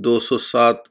207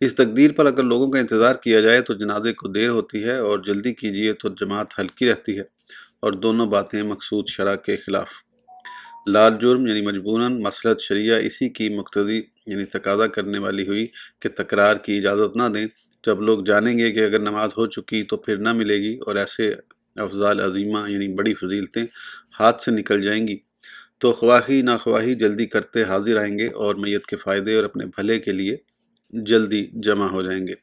اس تقدیر پر اگر لوگوں کا انتظار کیا جائے تو جنازے کو دیر ہوتی ہے، اور جلدی کیجیے تو جماعت ہلکی رہتی ہے، اور دونوں باتیں مقصود شرع کے خلاف۔ لال جرم یعنی مجبوراً مصلحت شرعیہ اسی کی مقتضی یعنی تقاضا کرنے والی ہوئی کہ تکرار کی اجازت نہ دیں۔ جب لوگ جانیں گے کہ اگر نماز ہو چکی تو پھر نہ ملے گی، اور ایسے افضال عظیمہ یعنی بڑی فضیلتیں ہاتھ سے نکل جائیں گی، تو خواہی ناخواہی جلدی کرتے حاضر آئیں گے، اور میت کے فائدے اور اپنے بھلے کے لیے جلدی جمع ہو جائیں گے،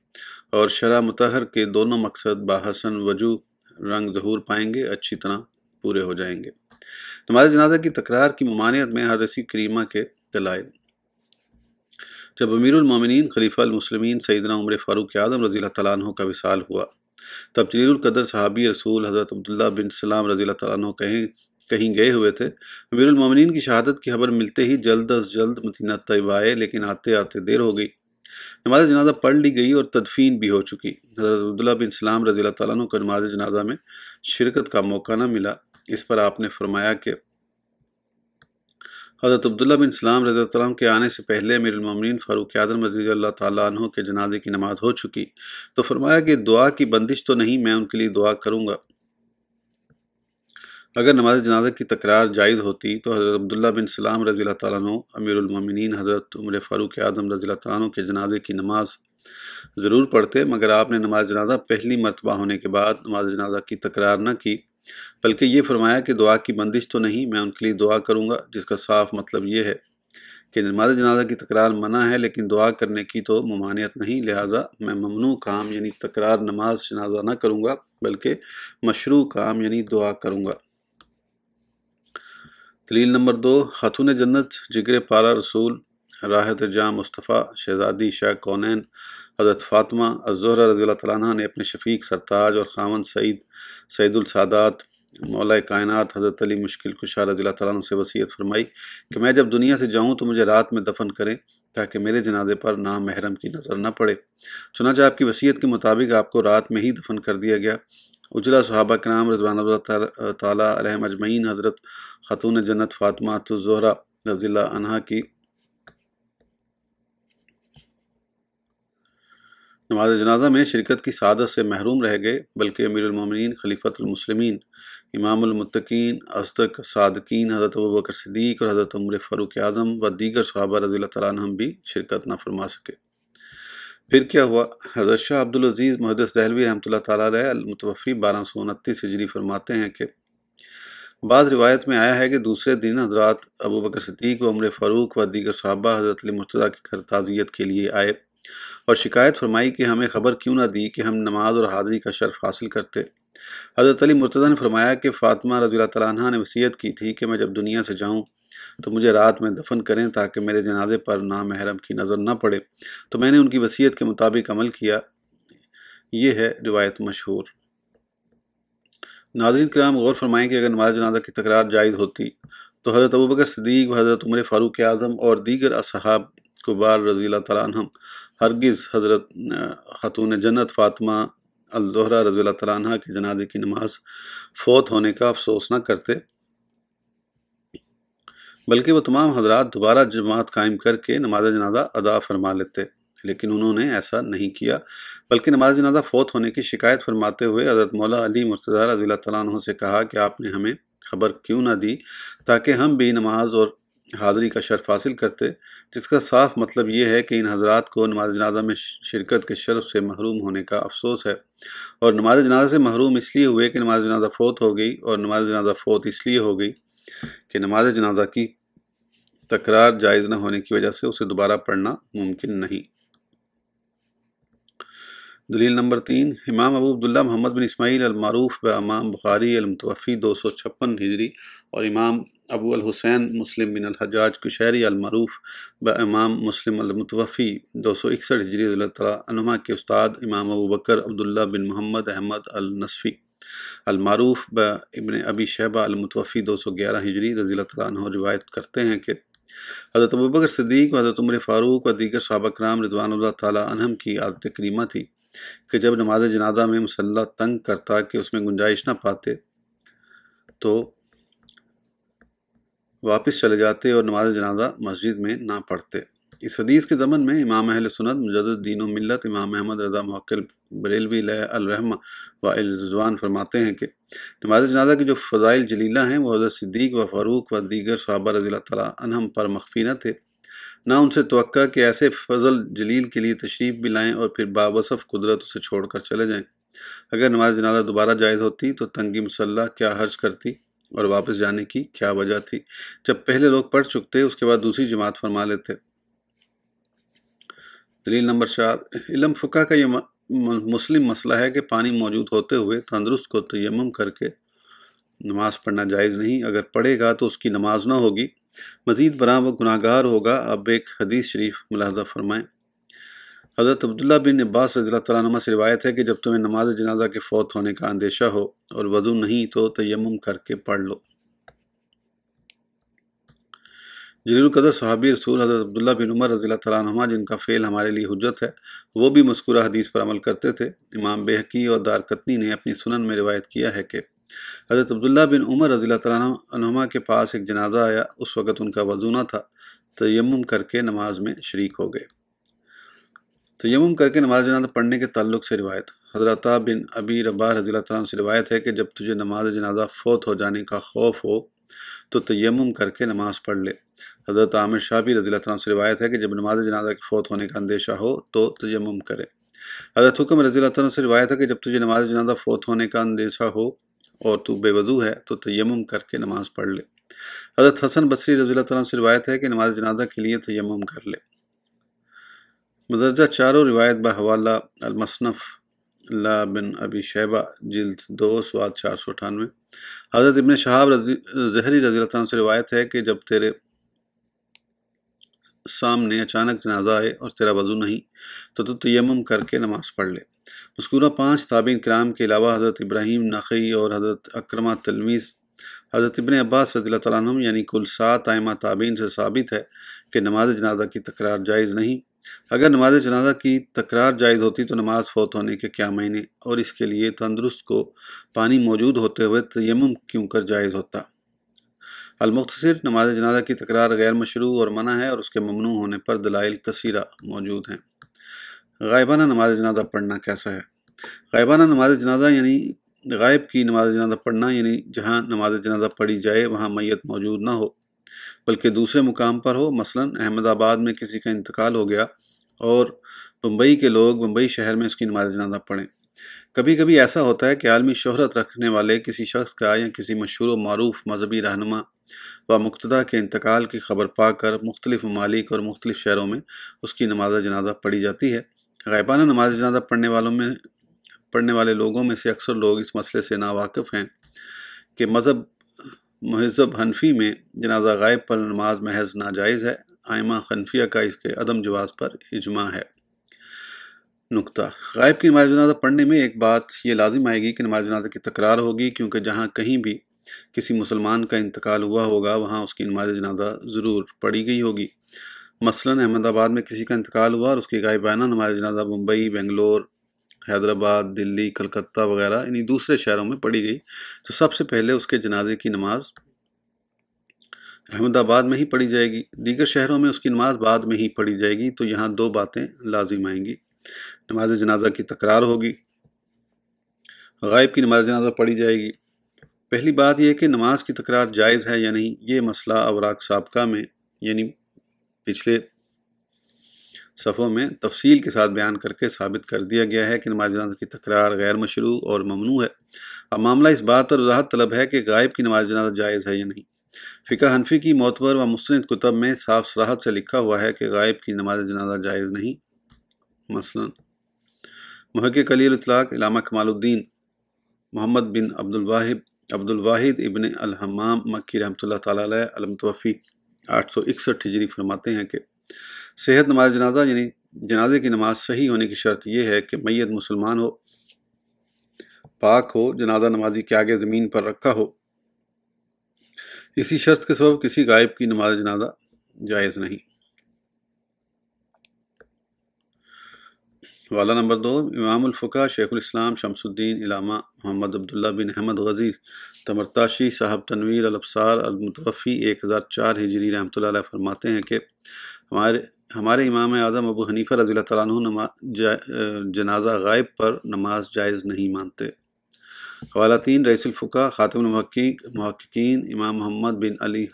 اور شرع مطہر کے دونوں مقصد باحسن وجوہ رنگ ظہور پائیں گے، اچھی طرح پورے ہو جائیں گے۔ نماز جنازہ کی تکرار کی ممانعت میں حدیث کریمہ کے دلائل۔ جب امیر المومنین خلیفہ المسلمین سیدنا عمر فاروق اعظم رضی اللہ تعالیٰ عنہ کا وصال ہوا، تب جلیل القدر صحابی رسول حضرت عبداللہ بن سلام رضی اللہ تعالیٰ عنہ کہیں گئے ہوئے تھے۔ امیر المومنین کی شہادت کی خبر ملتے ہی جلد از جلد مدینہ طیبہ آئے، لیکن آتے آتے دیر ہو گئی۔ نماز جنازہ پڑھ لی گئی اور تدفین بھی ہو چکی۔ حضرت عبداللہ بن سلام رضی اللہ تعالیٰ عنہ کو نماز جنازہ میں شرکت کا موقع نہ ملا۔ اس پر آپ نے فرمایا کہ حضرت عبداللہ بن سلام رضی اللہ تعالیٰ عنہ کے آنے سے پہلے امیر المومنین فاروق اعظم رضی اللہ تعالیٰ عنہ کے جنازے کی نماز ہو چکی، تو فرمایا کہ دعا کی بندش تو نہیں، میں ان کے لیے دعا کروں گا۔ اگر نماز جنازہ کی تکرار جائز ہوتی تو حضرت عبداللہ بن سلام رضی اللہ تعالیٰ عنہ امیر المومنین حضرت عمر فاروق اعظم رضی اللہ تعالیٰ عنہ کے جنازے کی نماز ضرور پڑھتے، مگر آپ نے نماز جنازہ پہلی مرتبہ ہونے کے بعد نماز جنازہ کی تکرار نہ کی، بلکہ یہ فرمایا کہ دعا کی بندش تو نہیں، میں ان کے لیے دعا کروں گا، جس کا صاف مطلب یہ ہے کہ نماز جنازہ کی تکرار منع ہے، لیکن دعا کرنے کی تو ممانعت نہیں، لہٰذا میں ممنوع کام یعنی تکرار نماز جنازہ نہ کروں گا، بلکہ مشروع کام یعنی دعا کروں گا۔ دلیل نمبر 2، خاتون جنت جگر پارا رسول راحت جام مصطفیٰ شہزادی شاہ کونین حضرت فاطمہ الزہرا رضی اللہ تعالیٰ عنہ نے اپنے شفیق سرتاج اور خاوند سعید السادات مولا کائنات حضرت علی مشکل کشا رضی اللہ تعالیٰ عنہ سے وصیت فرمائی کہ میں جب دنیا سے جاؤں تو مجھے رات میں دفن کریں، تاکہ میرے جنازے پر نامحرم کی نظر نہ پڑے۔ چنانچہ آپ کی وصیت کے مطابق آپ کو رات میں ہی دفن کر دیا گیا۔ اجلا صحابہ کرام رضوان اللہ تعالیٰ علیہم اجمعین حضرت خاتون جنت فاطمہ الزہرا رضی اللہ عنہا کی نماز جنازہ میں شرکت کی سعادت سے محروم رہ گئے، بلکہ امیر المومنین خلیفۃ المسلمین امام المتقین اصدق صادقین حضرت ابوبکر صدیق اور حضرت عمر فاروق اعظم و دیگر صحابہ رضی اللہ تعالیٰ عنہم بھی شرکت نہ فرما سکے۔ پھر کیا ہوا؟ حضرت شاہ عبدالعزیز محدث دہلوی رحمۃ اللہ تعالیٰ علیہ المتوفی 1229 ہجری فرماتے ہیں کہ بعض روایت میں آیا ہے کہ دوسرے دن حضرات ابوبکر صدیق و عمر فاروق و دیگر صحابہ حضرت علی مرتضیٰ کے گھر تعزیت کے لیے آئے اور شکایت فرمائی کہ ہمیں خبر کیوں نہ دی کہ ہم نماز اور حاضری کا شرف حاصل کرتے۔ حضرت علی مرتضیٰ نے فرمایا کہ فاطمہ رضی اللہ تعالیٰ عنہ نے وصیت کی تھی کہ میں جب دنیا سے جاؤں تو مجھے رات میں دفن کریں، تاکہ میرے جنازے پر نامحرم کی نظر نہ پڑے، تو میں نے ان کی وصیت کے مطابق عمل کیا۔ یہ ہے روایت مشہور۔ ناظرین کرام، غور فرمائیں کہ اگر نماز جنازہ کی تکرار جائز ہوتی تو حضرت ابوبکر صدیق و حضرت عمر فاروق اعظم اور دیگر اصحاب کبار رضی اللہ تعالیٰ عنہم ہرگز حضرت خاتون جنت فاطمہ الزہرا رضی اللہ تعالیٰ عنہ کے جنازے کی نماز فوت ہونے کا افسوس نہ کرتے، بلکہ وہ تمام حضرات دوبارہ جماعت قائم کر کے نماز جنازہ ادا فرما لیتے، لیکن انہوں نے ایسا نہیں کیا، بلکہ نماز جنازہ فوت ہونے کی شکایت فرماتے ہوئے حضرت مولا علی مرتضیٰ رضی اللہ تعالیٰ عنہ سے کہا کہ آپ نے ہمیں خبر کیوں نہ دی تاکہ ہم بھی نماز اور حاضری کا شرف حاصل کرتے، جس کا صاف مطلب یہ ہے کہ ان حضرات کو نماز جنازہ میں شرکت کے شرف سے محروم ہونے کا افسوس ہے، اور نماز جنازہ سے محروم اس لیے ہوئے کہ نماز جنازہ فوت ہو گئی، اور نماز جنازہ فوت اس لیے ہو گئی کہ نماز جنازہ کی تکرار جائز نہ ہونے کی وجہ سے اسے دوبارہ پڑھنا ممکن نہیں۔ دلیل نمبر 3، امام ابو عبداللہ محمد بن اسماعیل المعروف بامام بخاری المتوفی 256 ہجری اور امام ابو الحسین مسلم بن الحجاج قشیری المعروف بامام مسلم المتوفی 261 ہجری رضی اللہ تعالیٰ عنہما کے استاد امام ابو بکر عبداللہ بن محمد احمد النصفی المعروف ابن ابی شیبہ المتوفی 211 ہجری رضی اللہ تعالیٰ عنہ روایت کرتے ہیں کہ حضرت ابوبکر صدیق و حضرت عمر فاروق و دیگر صحابہ کرام رضوان اللہ تعالیٰ عنہم کی عادت کریمہ تھی کہ جب نماز جنازہ میں مصلی تنگ کرتا کہ اس میں گنجائش نہ پاتے تو واپس چلے جاتے اور نماز جنازہ مسجد میں نہ پڑھتے۔ اس حدیث کے ضمن میں امام اہل سنت مجدد دین و ملت امام احمد رضا محقق بریلوی علیہ الرحمہ و رضوان فرماتے ہیں کہ نماز جنازہ کی جو فضائل جلیلہ ہیں وہ حضرت صدیق و فاروق و دیگر صحابہ رضی اللہ تعالیٰ عنہم پر مخفی نہ تھے، نہ ان سے توقع کہ ایسے فضل جلیل کے لیے تشریف بھی لائیں اور پھر باوصف قدرت اسے چھوڑ کر چلے جائیں۔ اگر نماز جنازہ دوبارہ جائز ہوتی تو تنگی مصلح کیا حرج کرتی اور واپس جانے کی کیا وجہ تھی؟ جب پہلے لوگ پڑھ چکتے اس کے بعد دوسری جماعت فرما لیتے۔ دلیل نمبر 4، علم فقہ کا یہ مسلم مسئلہ ہے کہ پانی موجود ہوتے ہوئے تندرست کو تیمم کر کے نماز پڑھنا جائز نہیں، اگر پڑھے گا تو اس کی نماز نہ ہوگی، مزید برآں وہ گناہگار ہوگا۔ اب ایک حدیث شریف ملاحظہ فرمائیں۔ حضرت عبداللہ بن عباس رضی اللہ تعالیٰ عنہ سے روایت ہے کہ جب تمہیں نماز جنازہ کے فوت ہونے کا اندیشہ ہو اور وضو نہیں تو تیمم کر کے پڑھ لو۔ جلیل القدر صحابی رسول حضرت عبداللہ بن عمر رضی اللہ تعالیٰ عنہما، جن کا فعل ہمارے لیے حجت ہے، وہ بھی مذکورہ حدیث پر عمل کرتے تھے۔ امام بیہقی اور دارقطنی نے اپنی سنن میں روایت کیا ہے کہ حضرت عبداللہ بن عمر رضی اللہ تعالیٰ عنہما کے پاس ایک جنازہ آیا، اس وقت ان کا وضو نہ تھا، تیمم کر کے نماز میں شریک ہو گئے۔ تیمم کر کے نماز جنازہ پڑھنے کے تعلق سے روایت، حضرت بن ابی رباح رضی اللہ تعالیٰ عنہ سے روایت ہے کہ جب تجھے نماز جنازہ فوت ہو جانے کا خوف ہو تو تیمم کر کے نماز پڑھ لے۔ حضرت عامر شابی رضی اللہ تعالیٰ عنہ سے روایت ہے کہ جب نماز جنازہ کے فوت ہونے کا اندیشہ ہو تو تیمم کرے۔ حضرت حکم رضی اللہ تعالیٰ عنہ سے روایت ہے کہ جب تجھے نماز جنازہ فوت ہونے کا اندیشہ ہو اور تو بے وضو ہے تو تیمم کر کے نماز پڑھ لے۔ حضرت حسن بصری رضی اللہ تعالیٰ عنہ سے روایت ہے کہ نماز جنازہ کے لیے تیمم کر لے۔ مدرجہ چاروں روایت بحوالہ المصنف اللہ بن ابی شیبہ جلد 2 صفحہ 498۔ حضرت ابن شہاب زہری رضی اللہ تعالیٰ عنہ سے روایت ہے کہ جب تیرے سامنے اچانک جنازہ آئے اور تیرا وضو نہیں تو تیمم کر کے نماز پڑھ لے۔ مذکورہ 5 تابعین کرام کے علاوہ حضرت ابراہیم نخعی اور حضرت اکرمہ تلمیذ حضرت ابن عباس رضی اللہ تعالیٰ عنہ یعنی کل 7 ائمہ تابعین سے ثابت ہے کہ نماز جنازہ کی تکرار جائز نہیں۔ اگر نماز جنازہ کی تکرار جائز ہوتی تو نماز فوت ہونے کے کیا معنی اور اس کے لیے تندرست کو پانی موجود ہوتے ہوئے تیمم کیوں کر جائز ہوتا؟ المختصر، نماز جنازہ کی تکرار غیر مشروع اور منع ہے اور اس کے ممنوع ہونے پر دلائل کثیرہ موجود ہیں۔ غائبانہ نماز جنازہ پڑھنا کیسا ہے؟ غائبانہ نماز جنازہ یعنی غائب کی نماز جنازہ پڑھنا، یعنی جہاں نماز جنازہ پڑھی جائے وہاں میت موجود نہ ہو بلکہ دوسرے مقام پر ہو۔ مثلا احمد آباد میں کسی کا انتقال ہو گیا اور بمبئی کے لوگ بمبئی شہر میں اس کی نماز جنازہ پڑھیں۔ کبھی کبھی ایسا ہوتا ہے کہ عالمی شہرت رکھنے والے کسی شخص کا یا کسی مشہور و معروف مذہبی رہنما و مقتدیٰ کے انتقال کی خبر پا کر مختلف ممالک اور مختلف شہروں میں اس کی نماز جنازہ پڑھی جاتی ہے۔ غائبانہ نماز جنازہ پڑھنے والے لوگوں میں سے اکثر لوگ اس مسئلے سے ناواقف ہیں کہ مذہب حنفی میں جنازہ غائب پر نماز محض ناجائز ہے۔ ائمہ حنفیہ کا اس کے عدم جواز پر اجماع ہے۔ نکتہ، غائب کی نماز جنازہ پڑھنے میں ایک بات یہ لازم آئے گی کہ نماز جنازہ کی تکرار ہوگی، کیونکہ جہاں کہیں بھی کسی مسلمان کا انتقال ہوا ہوگا وہاں اس کی نماز جنازہ ضرور پڑھی گئی ہوگی۔ مثلا احمد آباد میں کسی کا انتقال ہوا اور اس کی غائبانہ نماز جنازہ ممبئی، بنگلور، حیدرآباد، دلی، کلکتہ وغیرہ یعنی دوسرے شہروں میں پڑھی گئی تو سب سے پہلے اس کے جنازے کی نماز احمد آباد میں ہی پڑھی جائے گی، دیگر شہروں میں اس کی نماز بعد میں ہی پڑھی جائے گی۔ تو یہاں 2 باتیں لازم آئیں گی، نماز جنازہ کی تکرار ہوگی، غائب کی نماز جنازہ پڑھی جائے گی۔ پہلی بات یہ کہ نماز کی تکرار جائز ہے یا نہیں، یہ مسئلہ اوراق سابقہ میں یعنی پچھلے صفحوں میں تفصیل کے ساتھ بیان کر کے ثابت کر دیا گیا ہے کہ نماز جنازہ کی تکرار غیر مشروع اور ممنوع ہے۔ اب معاملہ اس بات پر وضاحت طلب ہے کہ غائب کی نماز جنازہ جائز ہے یا نہیں۔ فقہ حنفی کی معتبر و مستند کتب میں صاف صراحت سے لکھا ہوا ہے کہ غائب کی نماز جنازہ جائز نہیں۔ مثلا محقق علی الاطلاق علامہ کمال الدین محمد بن عبد الواحد ابن الحمام مکی رحمۃ اللہ تعالیٰ علیہ المتوفی 861 ہجری فرماتے ہیں کہ صحت نماز جنازہ یعنی جنازے کی نماز صحیح ہونے کی شرط یہ ہے کہ میت مسلمان ہو، پاک ہو، جنازہ نمازی کے آگے زمین پر رکھا ہو۔ اسی شرط کے سبب کسی غائب کی نماز جنازہ جائز نہیں۔ حوالہ نمبر 2، امام الفقہ شیخ الاسلام شمس الدین علامہ محمد عبداللہ بن احمد غزی تمرتاشی صاحب تنویر الابصار المتوفی 1004 ہجری رحمۃ اللہ علیہ فرماتے ہیں کہ ہمارے امام اعظم ابو حنیفہ رضی اللہ تعالیٰ عنہ جنازہ غائب پر نماز جائز نہیں مانتے۔ حوالہ 3 رئیس الفقہ خاتم المحققین امام محمد بن علی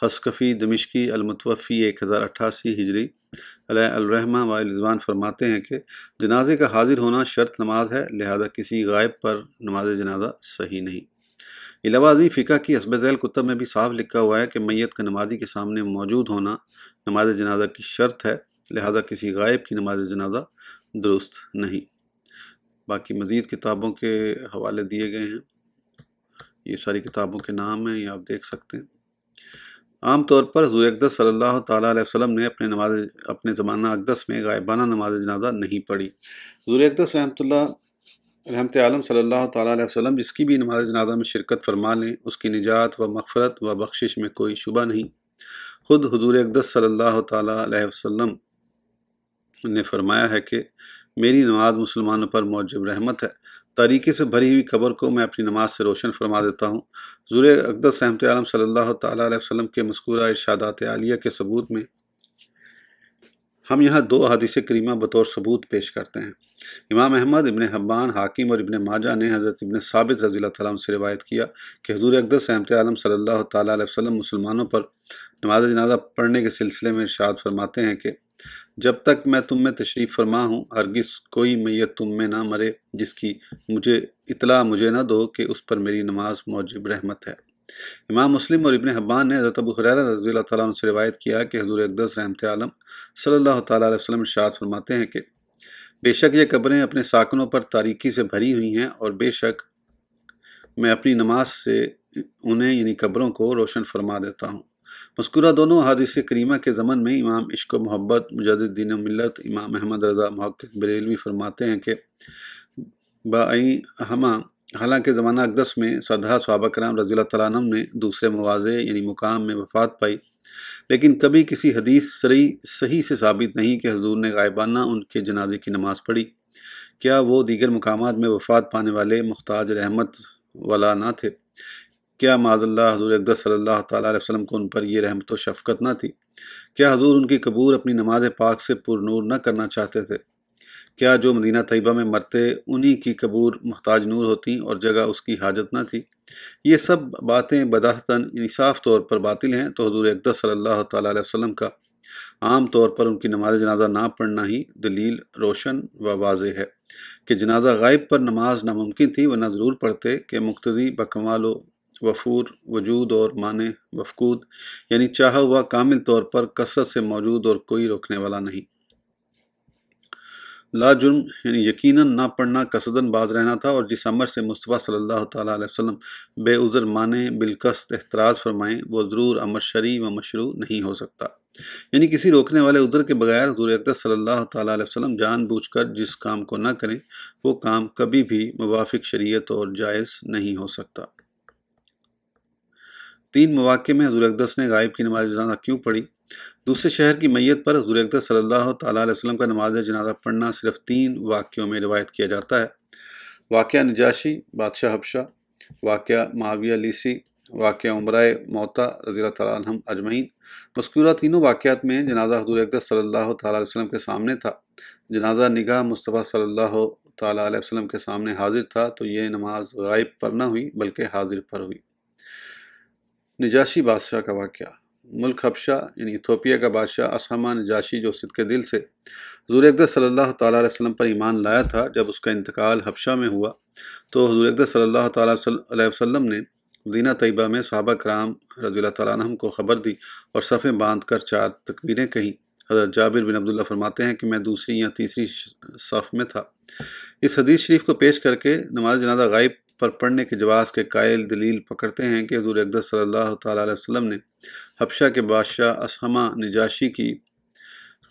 حسکفی دمشقی المتوفی 1088 ہجری علیہ الرحمہ و رضوان فرماتے ہیں کہ جنازے کا حاضر ہونا شرط نماز ہے، لہذا کسی غائب پر نماز جنازہ صحیح نہیں۔ علاوہ ازیں فقہ کی حسب ذیل کتب میں بھی صاف لکھا ہوا ہے کہ میت کا نمازی کے سامنے موجود ہونا نماز جنازہ کی شرط ہے، لہذا کسی غائب کی نماز جنازہ درست نہیں۔ باقی مزید کتابوں کے حوالے دیے گئے ہیں، یہ ساری کتابوں کے نام ہیں، یہ آپ دیکھ سکتے ہیں۔ عام طور پر حضور اقدس صلی اللہ تعالیٰ علیہ وسلم نے اپنے زمانہ اقدس میں غائبانہ نماز جنازہ نہیں پڑھی۔ حضور اقدس رحمت عالم صلی اللہ تعالیٰ علیہ وسلم جس کی بھی نماز جنازہ میں شرکت فرما لیں، اس کی نجات و مغفرت و بخشش میں کوئی شبہ نہیں۔ خود حضور اقدس صلی اللہ تعالیٰ علیہ وسلم نے فرمایا ہے کہ میری نماز مسلمانوں پر موجب رحمت ہے، تاریکی سے بھری ہوئی قبر کو میں اپنی نماز سے روشن فرما دیتا ہوں۔ حضور اقدس رحمت عالم صلی اللہ تعالیٰ علیہ وسلم کے مذکورہ ارشادات عالیہ کے ثبوت میں ہم یہاں 2 احادیث کریمہ بطور ثبوت پیش کرتے ہیں۔ امام احمد، ابن حبان، حاکم اور ابن ماجہ نے حضرت ابن ثابت رضی اللہ تعالیٰ عنہ سے روایت کیا کہ حضور اقدس رحمت عالم صلی اللہ تعالیٰ علیہ وسلم مسلمانوں پر نماز جنازہ پڑھنے کے سلسلے میں ارشاد فرماتے ہیں کہ جب تک میں تم میں تشریف فرما ہوں، ہرگز کوئی میت تم میں نہ مرے جس کی اطلاع مجھے نہ دو کہ اس پر میری نماز موجب رحمت ہے۔ امام مسلم اور ابن حبان نے حضرت ابو ہریرہ رضی اللہ تعالیٰ عنہ سے روایت کیا کہ حضور اقدس رحمت عالم صلی اللہ تعالیٰ علیہ وسلم ارشاد فرماتے ہیں کہ بے شک یہ قبریں اپنے ساکنوں پر تاریکی سے بھری ہوئی ہیں، اور بے شک میں اپنی نماز سے انہیں یعنی قبروں کو روشن فرما دیتا ہوں۔ مذکورہ دونوں احادیث کریمہ کے ضمن میں امام عشق و محبت مجدد دین و ملت امام احمد رضا محقق بریلوی فرماتے ہیں کہ حالانکہ زمانہ اقدس میں سدھا صحابہ کرام رضی اللہ تعالیٰ عنہ نے دوسرے مواضع یعنی مقام میں وفات پائی، لیکن کبھی کسی حدیث صحیح سے ثابت نہیں کہ حضور نے غائبانہ ان کے جنازے کی نماز پڑھی۔ کیا وہ دیگر مقامات میں وفات پانے والے محتاج رحمت والا نہ تھے؟ کیا معاذ اللہ حضور اقدس صلی اللہ تعالیٰ علیہ وسلم کو ان پر یہ رحمت و شفقت نہ تھی؟ کیا حضور ان کی قبور اپنی نماز پاک سے پر نور نہ کرنا چاہتے تھے؟ کیا جو مدینہ طیبہ میں مرتے انہی کی قبور محتاج نور ہوتی اور جگہ اس کی حاجت نہ تھی؟ یہ سب باتیں بداہتاً یعنی صاف طور پر باطل ہیں، تو حضور اقدس صلی اللہ تعالیٰ علیہ وسلم کا عام طور پر ان کی نماز جنازہ نہ پڑھنا ہی دلیل روشن و واضح ہے کہ جنازہ غائب پر نماز ناممکن تھی، ورنہ ضرور پڑھتے کہ مقتضی بکمال و وفور وجود اور معنی مفقود یعنی چاہا ہوا کامل طور پر کثرت سے موجود اور کوئی روکنے والا نہیں۔ لا جرم یعنی یقیناً نہ پڑھنا قصداً باز رہنا تھا، اور جس امر سے مصطفیٰ صلی اللہ تعالیٰ علیہ وسلم بے عذر مانے بالقصد احتراز فرمائیں وہ ضرور امر شرعی و مشروع نہیں ہو سکتا، یعنی کسی روکنے والے عذر کے بغیر حضور اقدس صلی اللہ تعالیٰ علیہ وسلم جان بوجھ کر جس کام کو نہ کریں وہ کام کبھی بھی موافق شریعت اور جائز نہیں ہو سکتا۔ 3 مواقع میں حضور اقدس نے غائب کی نماز جنازہ کیوں پڑھی؟ دوسرے شہر کی میت پر حضور اقدس صلی اللہ تعالیٰ علیہ وسلم کا نماز جنازہ پڑھنا صرف 3 واقعوں میں روایت کیا جاتا ہے۔ واقعہ نجاشی بادشاہ حبشہ، واقعہ معاویہ لیسی، واقعہ عمرۂ موطا رضی اللہ تعالیٰ عنہم اجمعین۔ مذکورہ تینوں واقعات میں جنازہ حضور اقدس صلی اللہ تعالیٰ علیہ وسلم کے سامنے تھا۔ جنازہ نگاہ مصطفیٰ صلی اللہ تعالیٰ علیہ وسلم کے سامنے حاضر تھا، تو یہ نماز غائب پر نہ ہوئی بلکہ حاضر پر ہوئی۔ نجاشی بادشاہ کا واقعہ۔ ملک حبشہ یعنی ایتھوپیا کا بادشاہ اسہمہ نجاشی جو صدق دل سے حضور اقدس صلی اللہ تعالیٰ علیہ وسلم پر ایمان لایا تھا، جب اس کا انتقال حبشہ میں ہوا تو حضور اقدس صلی اللہ تعالیٰ علیہ وسلم نے مدینہ طیبہ میں صحابہ کرام رضی اللہ تعالیٰ عنہم کو خبر دی اور صفیں باندھ کر 4 تکبیریں کہیں۔ حضرت جابر بن عبداللہ فرماتے ہیں کہ میں دوسری یا تیسری صف میں تھا۔ اس حدیث شریف کو پیش کر کے نماز جنازہ غائب پر پڑھنے کے جواز کے قائل دلیل پکڑتے ہیں کہ حضور اقدس صلی اللہ تعالیٰ علیہ وسلم نے حبشہ کے بادشاہ اسہمہ نجاشی کی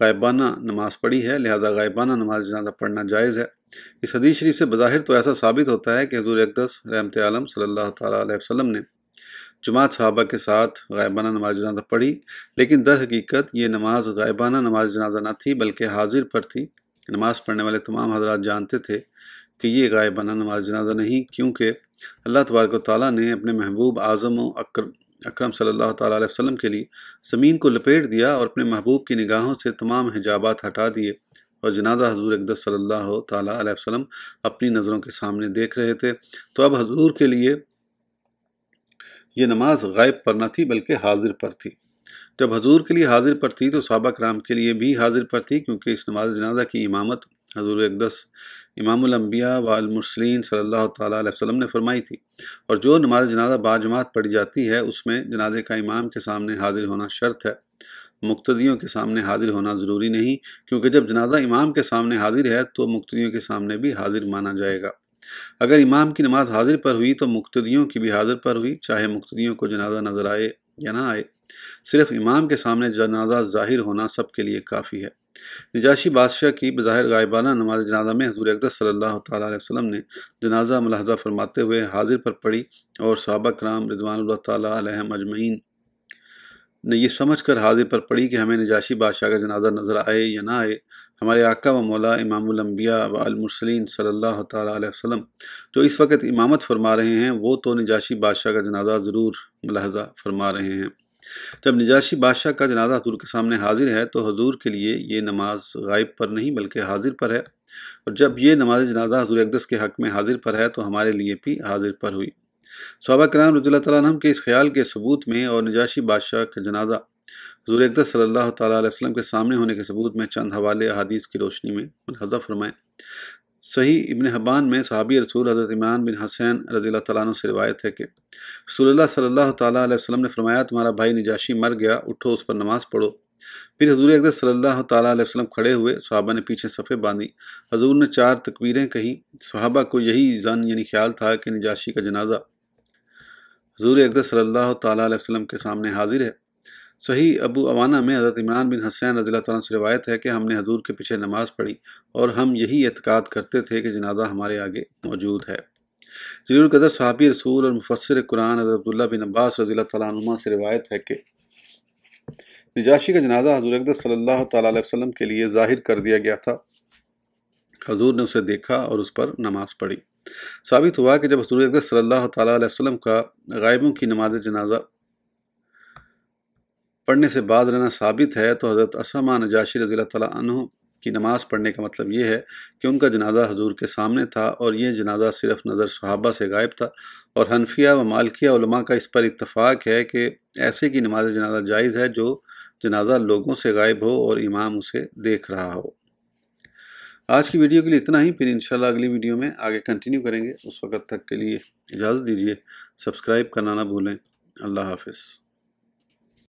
غائبانہ نماز پڑھی ہے، لہذا غائبانہ نماز جنازہ پڑھنا جائز ہے۔ اس حدیث شریف سے بظاہر تو ایسا ثابت ہوتا ہے کہ حضور اقدس رحمت عالم صلی اللہ تعالیٰ علیہ وسلم نے جماعت صحابہ کے ساتھ غائبانہ نماز جنازہ پڑھی، لیکن در حقیقت یہ نماز غائبانہ نماز جنازہ نہ تھی بلکہ حاضر پر تھی۔ نماز پڑھنے والے تمام حضرات جانتے تھے کہ یہ غائبانہ نماز جنازہ نہیں، کیونکہ اللہ تبارک و تعالیٰ نے اپنے محبوب اعظم و اکرم صلی اللہ تعالیٰ علیہ وسلم کے لیے زمین کو لپیٹ دیا اور اپنے محبوب کی نگاہوں سے تمام حجابات ہٹا دیے، اور جنازہ حضور اقدس صلی اللہ تعالیٰ علیہ وسلم اپنی نظروں کے سامنے دیکھ رہے تھے، تو اب حضور کے لیے یہ نماز غائب پر نہ تھی بلکہ حاضر پر تھی۔ جب حضور کے لیے حاضر پر تھی تو صحابہ کرام کے لیے بھی حاضر پر تھی، کیونکہ اس نماز جنازہ کی امامت حضور اقدس امام الانبیاء والمرسلین صلی اللہ تعالیٰ علیہ وسلم نے فرمائی تھی، اور جو نماز جنازہ باجماعت پڑھی جاتی ہے اس میں جنازے کا امام کے سامنے حاضر ہونا شرط ہے، مقتدیوں کے سامنے حاضر ہونا ضروری نہیں، کیونکہ جب جنازہ امام کے سامنے حاضر ہے تو مقتدیوں کے سامنے بھی حاضر مانا جائے گا۔ اگر امام کی نماز حاضر پر ہوئی تو مقتدیوں کی بھی حاضر پر ہوئی، چاہے مقتدیوں کو جنازہ نظر آئے یا نہ آئے، صرف امام کے سامنے جنازہ ظاہر ہونا سب کے لیے کافی ہے۔ نجاشی بادشاہ کی بظاہر غائبانہ نماز جنازہ میں حضور اقدس صلی اللہ تعالیٰ علیہ وسلم نے جنازہ ملاحظہ فرماتے ہوئے حاضر پر پڑھی، اور صحابہ کرام رضوان اللہ تعالیٰ علیہم اجمعین نے یہ سمجھ کر حاضر پر پڑھی کہ ہمیں نجاشی بادشاہ کا جنازہ نظر آئے یا نہ آئے، ہمارے آقا و مولا امام الانبیاء والمرسلین صلی اللہ تعالیٰ علیہ وسلم جو اس وقت امامت فرما رہے ہیں وہ تو نجاشی بادشاہ کا جنازہ ضرور ملاحظہ فرما رہے ہیں۔ جب نجاشی بادشاہ کا جنازہ حضور کے سامنے حاضر ہے تو حضور کے لیے یہ نماز غائب پر نہیں بلکہ حاضر پر ہے، اور جب یہ نماز جنازہ حضور اقدس کے حق میں حاضر پر ہے تو ہمارے لیے بھی حاضر پر ہوئی۔ صحابہ کرام رضی اللہ تعالیٰ عنہم کے اس خیال کے ثبوت میں اور نجاشی بادشاہ کا جنازہ حضور اقدس صلی اللہ تعالیٰ علیہ وسلم کے سامنے ہونے کے ثبوت میں چند حوالے احادیث کی روشنی میں ملاحظہ فرمائیں۔ صحیح ابن حبان میں صحابی رسول حضرت عمران بن حسین رضی اللہ تعالیٰ عنہ سے روایت ہے کہ رسول اللہ صلی اللہ تعالیٰ علیہ وسلم نے فرمایا، تمہارا بھائی نجاشی مر گیا، اٹھو اس پر نماز پڑھو۔ پھر حضور اقدس صلی اللہ تعالیٰ علیہ وسلم کھڑے ہوئے، صحابہ نے پیچھے صفیں باندھی، حضور نے 4 تکبیریں کہیں۔ صحابہ کو یہی ظن یعنی خیال تھا کہ نجاشی کا جنازہ حضور اقدس صلی اللہ تعالیٰ علیہ وسلم کے سامنے حاضر ہے۔ صحیح ابو عوانہ میں حضرت عمران بن حسین رضی اللہ تعالیٰ عنہ سے روایت ہے کہ ہم نے حضور کے پیچھے نماز پڑھی اور ہم یہی اعتقاد کرتے تھے کہ جنازہ ہمارے آگے موجود ہے۔ جلیل القدر صحابی رسول اور مفسر قرآن حضرت عبداللہ بن عباس رضی اللہ تعالیٰ عنہما سے روایت ہے کہ نجاشی کا جنازہ حضور اقدس صلی اللہ تعالیٰ علیہ وسلم کے لیے ظاہر کر دیا گیا تھا، حضور نے اسے دیکھا اور اس پر نماز پڑھی۔ ثابت ہوا کہ جب حضور اقدس صلی اللہ تعالیٰ علیہ وسلم کا غائبوں کی نماز جنازہ پڑھنے سے بعد رہنا ثابت ہے تو حضرت اسامہ نجاشی رضی اللہ تعالیٰ عنہ کی نماز پڑھنے کا مطلب یہ ہے کہ ان کا جنازہ حضور کے سامنے تھا، اور یہ جنازہ صرف نظر صحابہ سے غائب تھا، اور حنفیہ و مالکیہ علماء کا اس پر اتفاق ہے کہ ایسے کی نماز جنازہ جائز ہے جو جنازہ لوگوں سے غائب ہو اور امام اسے دیکھ رہا ہو۔ آج کی ویڈیو کے لیے اتنا ہی، پھر انشاءاللہ اگلی ویڈیو میں آگے کنٹینیو کریں گے۔ اس وقت تک کے لیے اجازت دیجیے، سبسکرائب کرنا نہ بھولیں۔ اللہ حافظ۔